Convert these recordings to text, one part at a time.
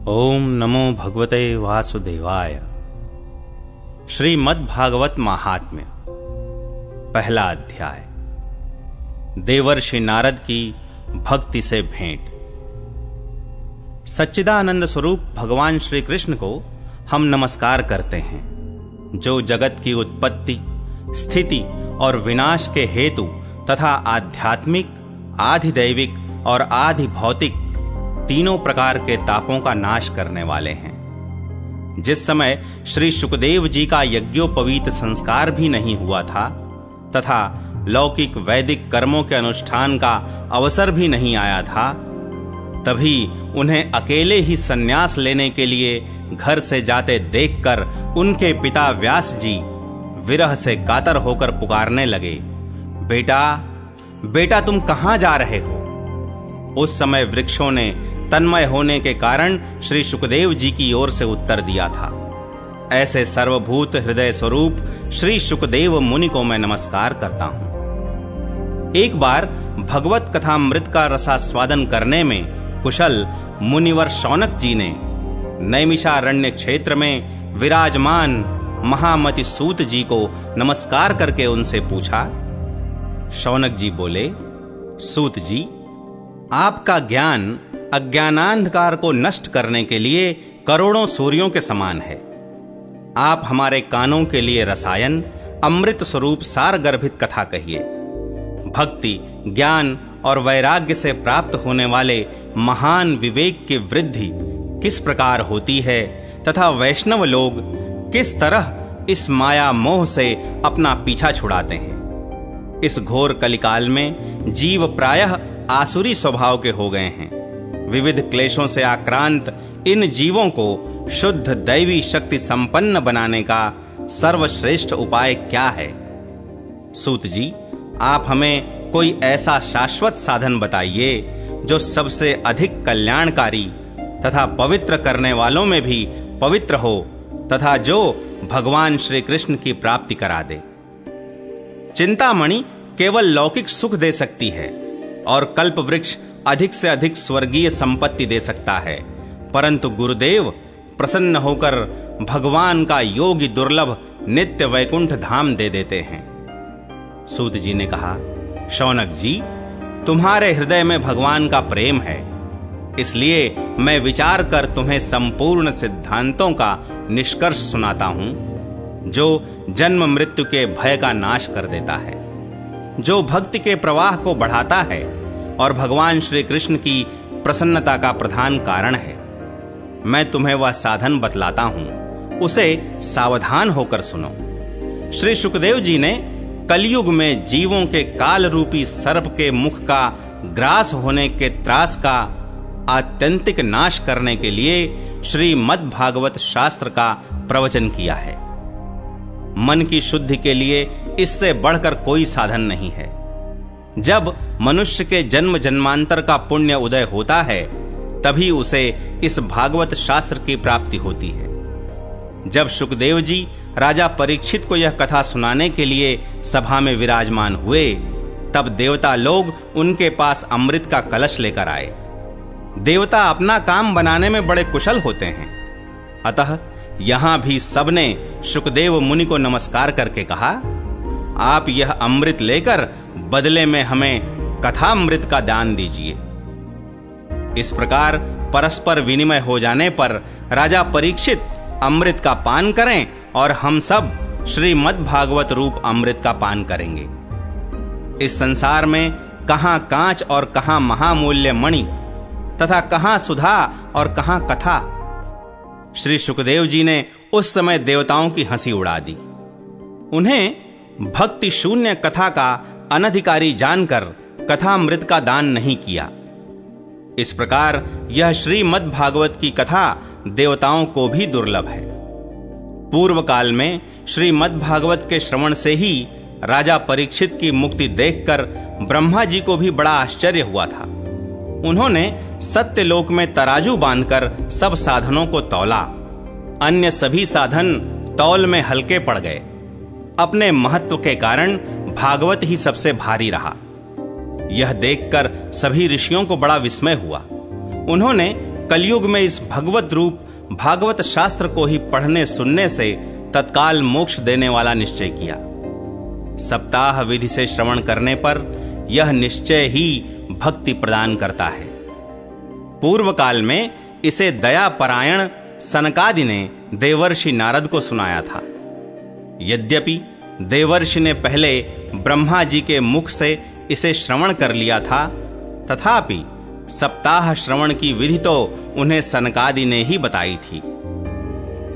ओम नमो भगवते वासुदेवाय। श्रीमद्भागवत महात्म्य, पहला अध्याय। देवर्षि नारद की भक्ति से भेंट। सच्चिदानंद स्वरूप भगवान श्री कृष्ण को हम नमस्कार करते हैं, जो जगत की उत्पत्ति, स्थिति और विनाश के हेतु तथा आध्यात्मिक, आधिदैविक और आधि भौतिक तीनों प्रकार के तापों का नाश करने वाले हैं। जिस समय श्री शुकदेव जी का यज्ञोपवीत संस्कार भी नहीं हुआ था तथा लौकिक वैदिक कर्मों के अनुष्ठान का अवसर भी नहीं आया था, तभी उन्हें अकेले ही संन्यास लेने के लिए घर से जाते देखकर उनके पिता व्यास जी विरह से कातर होकर पुकारने लगे, बेटा बेटा तुम कहां जा रहे हो? उस समय वृक्षों ने तन्मय होने के कारण श्री शुकदेव जी की ओर से उत्तर दिया था, ऐसे सर्वभूत हृदय स्वरूप श्री शुकदेव मुनि को मैं नमस्कार करता हूं। एक बार भगवत कथामृत का रसास्वादन करने में कुशल मुनिवर शौनक जी ने नैमिषारण्य क्षेत्र में विराजमान महामति सूत जी को नमस्कार करके उनसे पूछा। शौनक जी बोले, सूत जी, आपका ज्ञान अज्ञानांधकार को नष्ट करने के लिए करोड़ों सूर्यों के समान है। आप हमारे कानों के लिए रसायन, अमृत स्वरूप सार गर्भित कथा कहिए। भक्ति, ज्ञान और वैराग्य से प्राप्त होने वाले महान विवेक की वृद्धि किस प्रकार होती है तथा वैष्णव लोग किस तरह इस माया मोह से अपना पीछा छुड़ाते हैं। इस घोर कलिकाल में जीव प्रायः आसुरी स्वभाव के हो गए हैं। विविध क्लेशों से आक्रांत इन जीवों को शुद्ध दैवी शक्ति संपन्न बनाने का सर्वश्रेष्ठ उपाय क्या है? सूत जी, आप हमें कोई ऐसा शाश्वत साधन बताइए जो सबसे अधिक कल्याणकारी तथा पवित्र करने वालों में भी पवित्र हो तथा जो भगवान श्री कृष्ण की प्राप्ति करा दे। चिंतामणि केवल लौकिक सुख दे सकती है और कल्प वृक्ष अधिक से अधिक स्वर्गीय संपत्ति दे सकता है, परंतु गुरुदेव प्रसन्न होकर भगवान का योगी दुर्लभ नित्य वैकुंठ धाम दे देते हैं। सूत जी ने कहा, शौनक जी, तुम्हारे हृदय में भगवान का प्रेम है, इसलिए मैं विचार कर तुम्हें संपूर्ण सिद्धांतों का निष्कर्ष सुनाता हूं, जो जन्म मृत्यु के भय का नाश कर देता है, जो भक्ति के प्रवाह को बढ़ाता है और भगवान श्री कृष्ण की प्रसन्नता का प्रधान कारण है। मैं तुम्हें वह साधन बतलाता हूं, उसे सावधान होकर सुनो। श्री शुकदेव जी ने कलयुग में जीवों के काल रूपी सर्प के मुख का ग्रास होने के त्रास का आत्यंतिक नाश करने के लिए श्रीमद्भागवत शास्त्र का प्रवचन किया है। मन की शुद्धि के लिए इससे बढ़कर कोई साधन नहीं है। जब मनुष्य के जन्म जन्मांतर का पुण्य उदय होता है, तभी उसे इस भागवत शास्त्र की प्राप्ति होती है। जब शुकदेव जी राजा परीक्षित को यह कथा सुनाने के लिए सभा में विराजमान हुए, तब देवता लोग उनके पास अमृत का कलश लेकर आए। देवता अपना काम बनाने में बड़े कुशल होते हैं, अतः यहां भी सबने शुकदेव मुनि को नमस्कार करके कहा, आप यह अमृत लेकर बदले में हमें कथामृत का दान दीजिए। इस प्रकार परस्पर विनिमय हो जाने पर राजा परीक्षित अमृत का पान करें और हम सब श्रीमद्भागवत रूप अमृत का पान करेंगे। इस संसार में कहां कांच और कहां महामूल्य मणि तथा कहां सुधा और कहां कथा। श्री शुकदेव जी ने उस समय देवताओं की हंसी उड़ा दी। उन्हें भक्ति शून्य कथा का अनधिकारी जानकर कथामृत का दान नहीं किया। इस प्रकार यह श्रीमद्भागवत की कथा देवताओं को भी दुर्लभ है। पूर्व काल में श्रीमद्भागवत के श्रवण से ही राजा परीक्षित की मुक्ति देखकर ब्रह्मा जी को भी बड़ा आश्चर्य हुआ था। उन्होंने सत्यलोक में तराजू बांधकर सब साधनों को तौला। अन्य सभी साधन तौल में हल्के पड़ गए। अपने महत्व के कारण भागवत ही सबसे भारी रहा। यह देखकर सभी ऋषियों को बड़ा विस्मय हुआ। उन्होंने कलयुग में इस भगवत रूप भागवत शास्त्र को ही पढ़ने सुनने से तत्काल मोक्ष देने वाला निश्चय किया। सप्ताह विधि से श्रवण करने पर यह निश्चय ही भक्ति प्रदान करता है। पूर्व काल में इसे दया परायण सनकादि ने देवर्षि नारद को सुनाया था। यद्यपि देवर्षि ने पहले ब्रह्मा जी के मुख से इसे श्रवण कर लिया था, तथापि सप्ताह श्रवण की विधि तो उन्हें सनकादि ने ही बताई थी।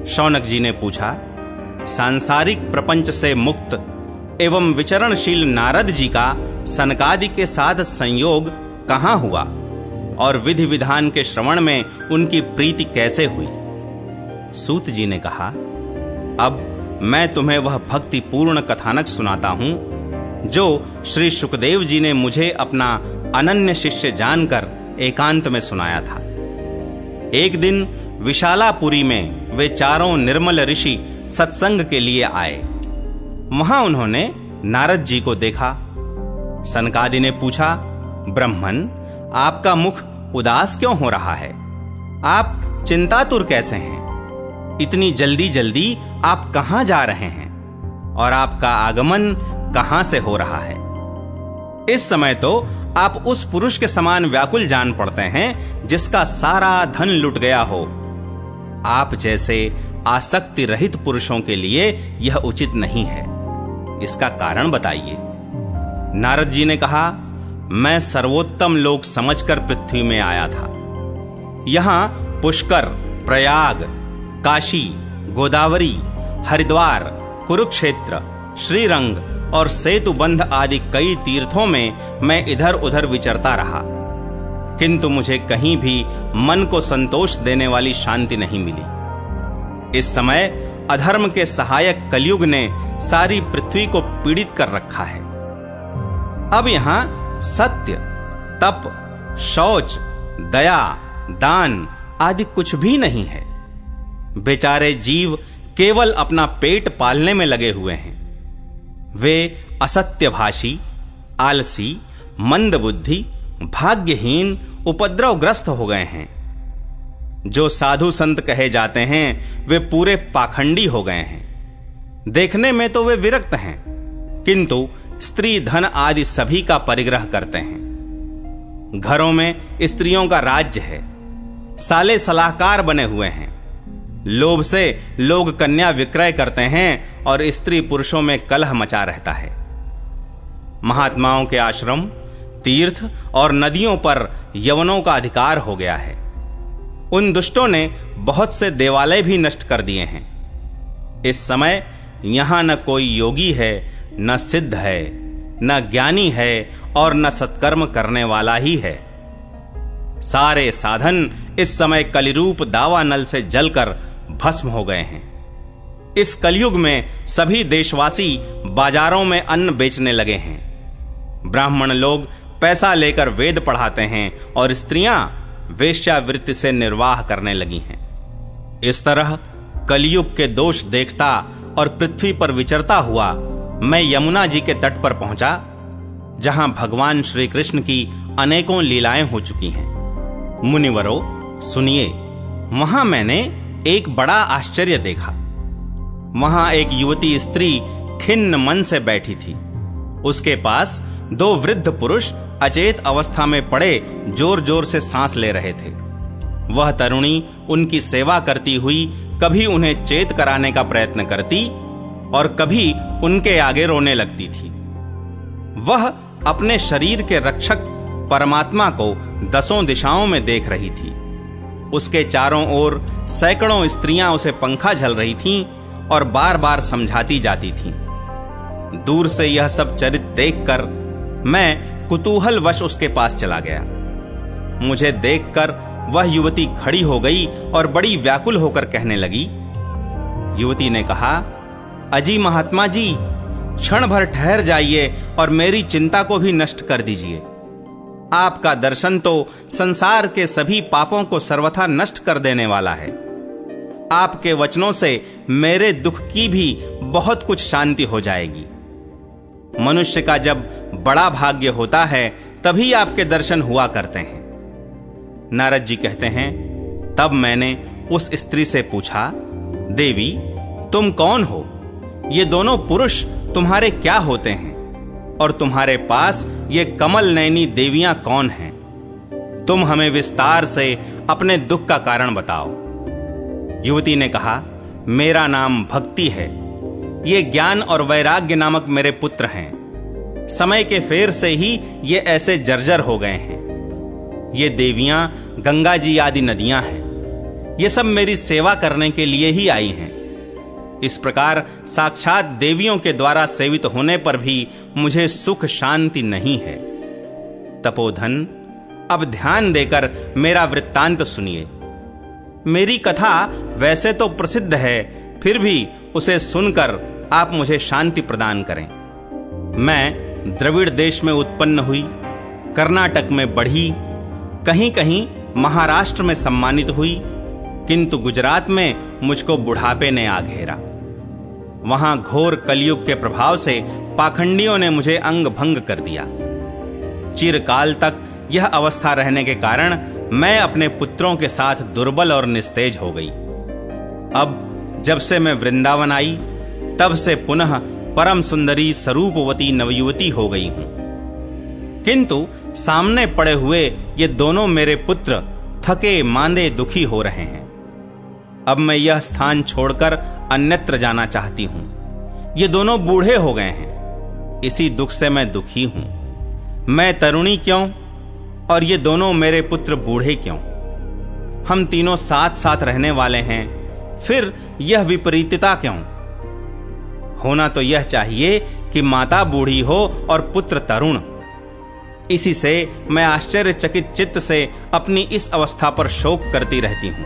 शौनक जी ने पूछा, सांसारिक प्रपंच से मुक्त एवं विचरणशील नारद जी का सनकादि के साथ संयोग कहां हुआ और विधि विधान के श्रवण में उनकी प्रीति कैसे हुई? सूत जी ने कहा, अब मैं तुम्हें वह भक्ति पूर्ण कथानक सुनाता हूं जो श्री सुखदेव जी ने मुझे अपना अनन्य शिष्य जानकर एकांत में सुनाया था। एक दिन विशालापुरी में वे चारों निर्मल ऋषि सत्संग के लिए आए। वहां उन्होंने नारद जी को देखा। सनकादि ने पूछा, ब्रह्मन, आपका मुख उदास क्यों हो रहा है? आप चिंतातुर कैसे हैं? इतनी जल्दी जल्दी आप कहां जा रहे हैं और आपका आगमन कहां से हो रहा है? इस समय तो आप उस पुरुष के समान व्याकुल जान पड़ते हैं जिसका सारा धन लुट गया हो। आप जैसे आसक्ति रहित पुरुषों के लिए यह उचित नहीं है। इसका कारण बताइए। नारद जी ने कहा, मैं सर्वोत्तम लोक समझकर पृथ्वी में आया था। यहां पुष्कर, प्रयाग, काशी, गोदावरी, हरिद्वार, कुरुक्षेत्र, श्रीरंग और सेतुबंध आदि कई तीर्थों में मैं इधर उधर विचरता रहा, किंतु मुझे कहीं भी मन को संतोष देने वाली शांति नहीं मिली। इस समय अधर्म के सहायक कलयुग ने सारी पृथ्वी को पीड़ित कर रखा है। अब यहां सत्य, तप, शौच, दया, दान आदि कुछ भी नहीं है। बेचारे जीव केवल अपना पेट पालने में लगे हुए हैं। वे असत्यभाषी, आलसी, मंदबुद्धि, भाग्यहीन, उपद्रवग्रस्त हो गए हैं। जो साधु संत कहे जाते हैं वे पूरे पाखंडी हो गए हैं। देखने में तो वे विरक्त हैं, किंतु स्त्री धन आदि सभी का परिग्रह करते हैं। घरों में स्त्रियों का राज्य है। साले सलाहकार बने हुए हैं। लोभ से लोग कन्या विक्रय करते हैं और स्त्री पुरुषों में कलह मचा रहता है। महात्माओं के आश्रम, तीर्थ और नदियों पर यवनों का अधिकार हो गया है। उन दुष्टों ने बहुत से देवालय भी नष्ट कर दिए हैं। इस समय यहां न कोई योगी है, न सिद्ध है, न ज्ञानी है और न सत्कर्म करने वाला ही है। सारे साधन इस समय कलिरूप दावानल से जलकर भस्म हो गए हैं। इस कलयुग में सभी देशवासी बाजारों में अन्न बेचने लगे हैं। ब्राह्मण लोग पैसा लेकर वेद पढ़ाते हैं और स्त्रियां वेश्यावृत्ति से निर्वाह करने लगी हैं। इस तरह कलयुग के दोष देखता और पृथ्वी पर विचरता हुआ मैं यमुना जी के तट पर पहुंचा, जहां भगवान श्री कृष्ण की अनेकों लीलाएं हो चुकी हैं। मुनिवरों, सुनिए, वहां मैंने एक बड़ा आश्चर्य देखा। वहां एक युवती स्त्री खिन्न मन से बैठी थी। उसके पास दो वृद्ध पुरुष अचेत अवस्था में पड़े जोर जोर से सांस ले रहे थे। वह तरुणी उनकी सेवा करती हुई कभी उन्हें चेत कराने का प्रयत्न करती और कभी उनके आगे रोने लगती थी। वह अपने शरीर के रक्षक परमात्मा को दसों दिशाओं में देख रही थी। उसके चारों ओर सैकड़ों स्त्रियां उसे पंखा झल रही थीं और बार बार समझाती जाती थीं। दूर से यह सब चरित्र देखकर मैं कुतूहलवश उसके पास चला गया। मुझे देखकर वह युवती खड़ी हो गई और बड़ी व्याकुल होकर कहने लगी। युवती ने कहा, अजी महात्मा जी, क्षण भर ठहर जाइए और मेरी चिंता को भी नष्ट कर दीजिए। आपका दर्शन तो संसार के सभी पापों को सर्वथा नष्ट कर देने वाला है। आपके वचनों से मेरे दुख की भी बहुत कुछ शांति हो जाएगी। मनुष्य का जब बड़ा भाग्य होता है तभी आपके दर्शन हुआ करते हैं। नारद जी कहते हैं, तब मैंने उस स्त्री से पूछा, देवी तुम कौन हो? ये दोनों पुरुष तुम्हारे क्या होते हैं? और तुम्हारे पास ये कमल नयनी देवियां कौन हैं? तुम हमें विस्तार से अपने दुख का कारण बताओ। युवती ने कहा, मेरा नाम भक्ति है। ये ज्ञान और वैराग्य नामक मेरे पुत्र हैं। समय के फेर से ही ये ऐसे जर्जर हो गए हैं। ये देवियां गंगा जी आदि नदियां हैं। ये सब मेरी सेवा करने के लिए ही आई हैं। इस प्रकार साक्षात देवियों के द्वारा सेवित होने पर भी मुझे सुख शांति नहीं है। तपोधन, अब ध्यान देकर मेरा वृत्तांत सुनिए। मेरी कथा वैसे तो प्रसिद्ध है, फिर भी उसे सुनकर आप मुझे शांति प्रदान करें। मैं द्रविड़ देश में उत्पन्न हुई, कर्नाटक में बढ़ी, कहीं कहीं महाराष्ट्र में सम्मानित हुई, किंतु गुजरात में मुझको बुढ़ापे ने आ घेरा। वहां घोर कलयुग के प्रभाव से पाखंडियों ने मुझे अंग भंग कर दिया। चिरकाल तक यह अवस्था रहने के कारण मैं अपने पुत्रों के साथ दुर्बल और निस्तेज हो गई। अब जब से मैं वृंदावन आई, तब से पुनः परम सुंदरी स्वरूपवती नवयुवती हो गई हूं। किंतु सामने पड़े हुए ये दोनों मेरे पुत्र थके मांदे दुखी हो रहे हैं। अब मैं यह स्थान छोड़कर अन्यत्र जाना चाहती हूं। ये दोनों बूढ़े हो गए हैं, इसी दुख से मैं दुखी हूं। मैं तरुणी क्यों और ये दोनों मेरे पुत्र बूढ़े क्यों? हम तीनों साथ साथ रहने वाले हैं, फिर यह विपरीतता क्यों? होना तो यह चाहिए कि माता बूढ़ी हो और पुत्र तरुण। इसी से मैं आश्चर्यचकित चित्त से अपनी इस अवस्था पर शोक करती रहती हूं।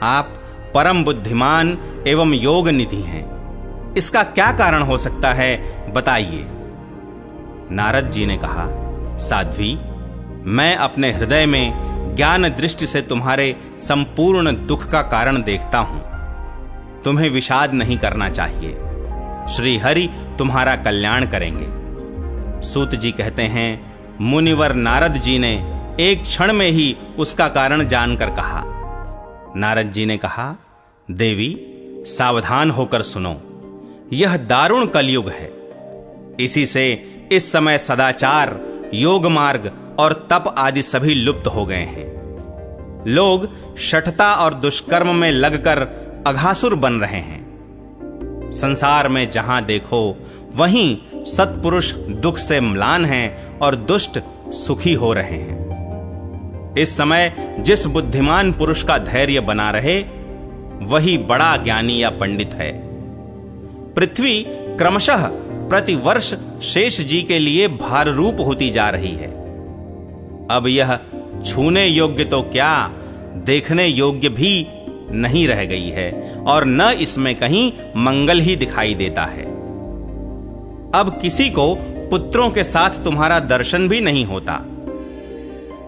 आप परम बुद्धिमान एवं योग निधि हैं। इसका क्या कारण हो सकता है, बताइए। नारद जी ने कहा, साध्वी, मैं अपने हृदय में ज्ञान दृष्टि से तुम्हारे संपूर्ण दुख का कारण देखता हूं। तुम्हें विषाद नहीं करना चाहिए। श्री हरि तुम्हारा कल्याण करेंगे। सूत जी कहते हैं, मुनिवर नारद जी ने एक क्षण में ही उसका कारण जानकर कहा। नारद जी ने कहा, देवी सावधान होकर सुनो, यह दारुण कलयुग है। इसी से इस समय सदाचार, योग मार्ग और तप आदि सभी लुप्त हो गए हैं। लोग शठता और दुष्कर्म में लगकर अघासुर बन रहे हैं। संसार में जहां देखो वहीं सत्पुरुष दुख से म्लान हैं और दुष्ट सुखी हो रहे हैं। इस समय जिस बुद्धिमान पुरुष का धैर्य बना रहे, वही बड़ा ज्ञानी या पंडित है। पृथ्वी क्रमशः प्रतिवर्ष शेष जी के लिए भार रूप होती जा रही है। अब यह छूने योग्य तो क्या, देखने योग्य भी नहीं रह गई है और न इसमें कहीं मंगल ही दिखाई देता है। अब किसी को पुत्रों के साथ तुम्हारा दर्शन भी नहीं होता।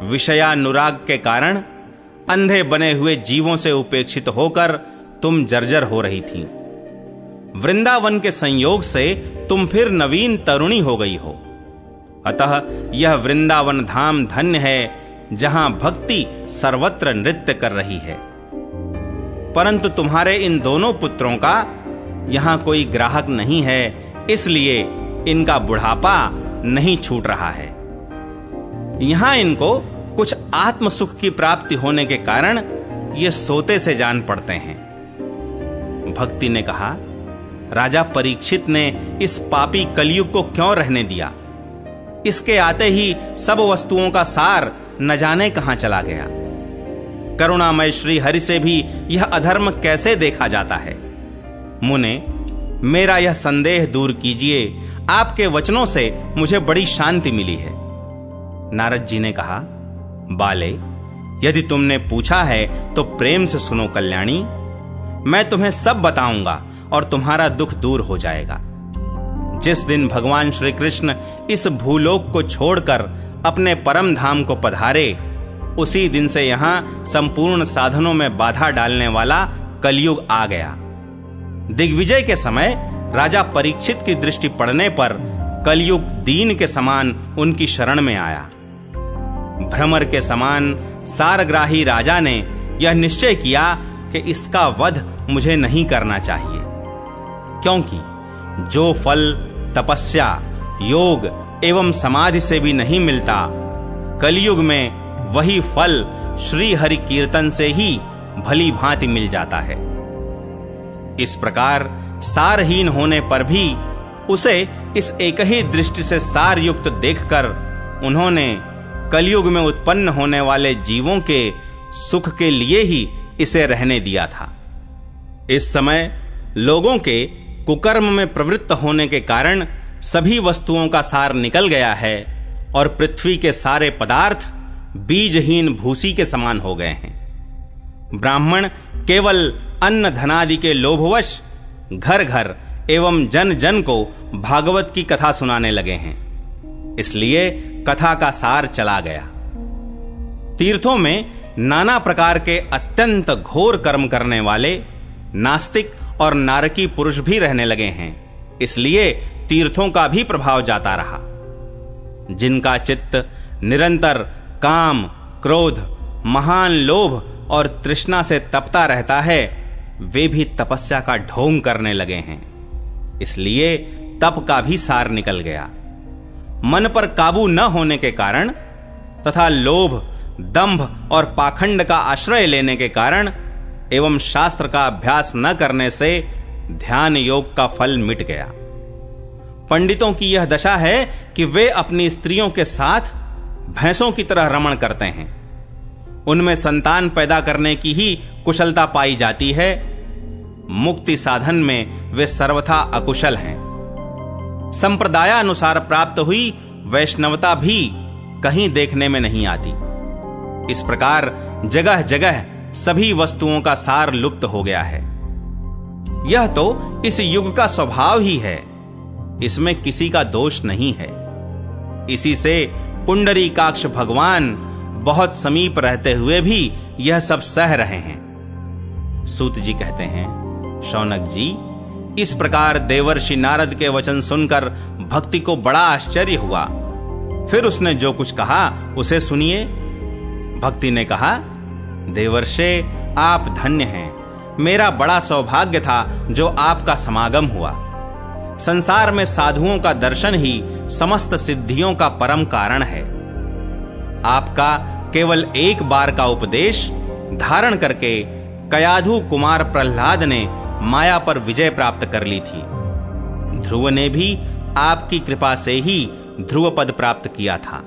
विषयानुराग के कारण अंधे बने हुए जीवों से उपेक्षित होकर तुम जर्जर हो रही थी। वृंदावन के संयोग से तुम फिर नवीन तरुणी हो गई हो। अतः यह वृंदावन धाम धन्य है, जहां भक्ति सर्वत्र नृत्य कर रही है। परंतु तुम्हारे इन दोनों पुत्रों का यहां कोई ग्राहक नहीं है, इसलिए इनका बुढ़ापा नहीं छूट रहा है। यहां इनको कुछ आत्म सुख की प्राप्ति होने के कारण ये सोते से जान पड़ते हैं। भक्ति ने कहा, राजा परीक्षित ने इस पापी कलयुग को क्यों रहने दिया? इसके आते ही सब वस्तुओं का सार न जाने कहां चला गया। करुणामय श्री हरि से भी यह अधर्म कैसे देखा जाता है? मुने, मेरा यह संदेह दूर कीजिए। आपके वचनों से मुझे बड़ी शांति मिली है। नारद जी ने कहा, बाले, यदि तुमने पूछा है तो प्रेम से सुनो कल्याणी। मैं तुम्हें सब बताऊंगा और तुम्हारा दुख दूर हो जाएगा। जिस दिन भगवान श्री कृष्ण इस भूलोक को छोड़कर अपने परम धाम को पधारे, उसी दिन से यहां संपूर्ण साधनों में बाधा डालने वाला कलयुग आ गया। दिग्विजय के समय राजा परीक्षित की दृष्टि पड़ने पर कलयुग दीन के समान उनकी शरण में आया। भ्रमर के समान सारग्राही राजा ने यह निश्चय किया कि इसका वध मुझे नहीं करना चाहिए, क्योंकि जो फल तपस्या, योग एवं समाधि से भी नहीं मिलता, कलयुग में वही फल श्री हरि कीर्तन से ही भली भांति मिल जाता है। इस प्रकार सारहीन होने पर भी उसे इस एक ही दृष्टि से सार युक्त देखकर उन्होंने कलयुग में उत्पन्न होने वाले जीवों के सुख के लिए ही इसे रहने दिया था। इस समय लोगों के कुकर्म में प्रवृत्त होने के कारण सभी वस्तुओं का सार निकल गया है और पृथ्वी के सारे पदार्थ बीजहीन भूसी के समान हो गए हैं। ब्राह्मण केवल अन्न धनादि के लोभवश घर घर एवं जन जन को भागवत की कथा सुनाने लगे हैं, इसलिए कथा का सार चला गया। तीर्थों में नाना प्रकार के अत्यंत घोर कर्म करने वाले नास्तिक और नारकी पुरुष भी रहने लगे हैं, इसलिए तीर्थों का भी प्रभाव जाता रहा। जिनका चित्त निरंतर काम, क्रोध, महान लोभ और तृष्णा से तपता रहता है, वे भी तपस्या का ढोंग करने लगे हैं, इसलिए तप का भी सार निकल गया। मन पर काबू न होने के कारण तथा लोभ, दंभ और पाखंड का आश्रय लेने के कारण एवं शास्त्र का अभ्यास न करने से ध्यान योग का फल मिट गया। पंडितों की यह दशा है कि वे अपनी स्त्रियों के साथ भैंसों की तरह रमण करते हैं। उनमें संतान पैदा करने की ही कुशलता पाई जाती है, मुक्ति साधन में वे सर्वथा अकुशल हैं। संप्रदायानुसार प्राप्त हुई वैष्णवता भी कहीं देखने में नहीं आती। इस प्रकार जगह जगह सभी वस्तुओं का सार लुप्त हो गया है। यह तो इस युग का स्वभाव ही है, इसमें किसी का दोष नहीं है। इसी से पुंडरीकाक्ष भगवान बहुत समीप रहते हुए भी यह सब सह रहे हैं। सूत जी कहते हैं, शौनक जी, इस प्रकार देवर्षि नारद के वचन सुनकर भक्ति को बड़ा आश्चर्य हुआ। फिर उसने जो कुछ कहा उसे सुनिए। भक्ति ने कहा, देवर्षे आप धन्य हैं, मेरा बड़ा सौभाग्य था जो आपका समागम हुआ। संसार में साधुओं का दर्शन ही समस्त सिद्धियों का परम कारण है। आपका केवल एक बार का उपदेश धारण करके कयाधु कुमार प्रहलाद ने माया पर विजय प्राप्त कर ली थी। ध्रुव ने भी आपकी कृपा से ही ध्रुव पद प्राप्त किया था।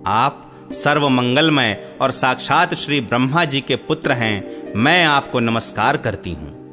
आप सर्व मंगलमय और साक्षात श्री ब्रह्मा जी के पुत्र हैं। मैं आपको नमस्कार करती हूं।